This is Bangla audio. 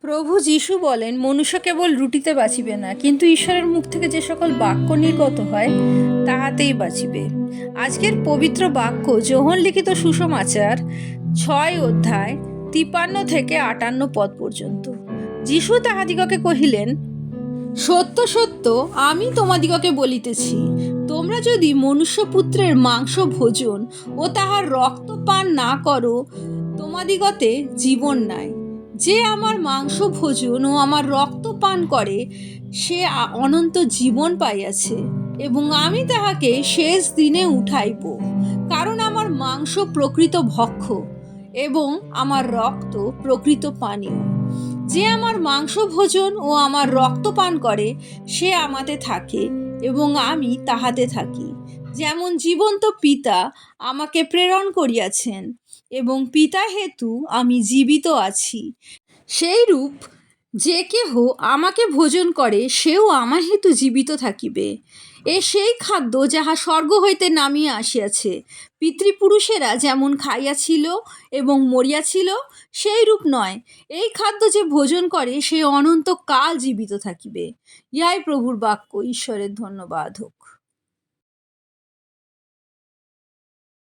প্রভু যীশু বলেন, মনুষ্য কেবল রুটিতে বাঁচিবে না, কিন্তু ঈশ্বরের মুখ থেকে যে সকল বাক্য নির্গত হয় তাহাতেই বাঁচিবে। আজকের পবিত্র বাক্য যোহন লিখিত সুসমাচার 6 অধ্যায় 53 থেকে 58 পদ পর্যন্ত। যীশু তাহাদিগকে কহিলেন, সত্য সত্য আমি তোমাদিগকে বলিতেছি, তোমরা যদি মনুষ্যপুত্রের মাংস ভোজন ও তাহার রক্ত পান না করো, তোমাদিগতে জীবন নাই। যে আমার মাংস ভোজন ও আমার রক্ত পান করে, সে অনন্ত জীবন পাইয়াছে, এবং আমি তাহাকে শেষ দিনে উঠাইব। কারণ আমার মাংস প্রকৃত ভক্ষ্য এবং আমার রক্ত প্রকৃত পানীয়। যে আমার মাংস ভোজন ও আমার রক্ত পান করে, সে আমাতে থাকে এবং আমি তাহাতে থাকি। যেমন জীবন্ত পিতা আমাকে প্রেরণ করিয়াছেন এবং পিতা হেতু আমি জীবিত আছি, সেইরূপ যে কেহ আমাকে ভোজন করে, সেও আমার হেতু জীবিত থাকিবে। এ সেই খাদ্য যাহা স্বর্গ হইতে নামিয়া আসিয়াছে। পিতৃপুরুষেরা যেমন খাইয়াছিল এবং মরিয়াছিল, সেই রূপ নয়। এই খাদ্য যে ভোজন করে, সে অনন্তকাল জীবিত থাকিবে। ইহাই প্রভুর বাক্য। ঈশ্বরের ধন্যবাদ হোক।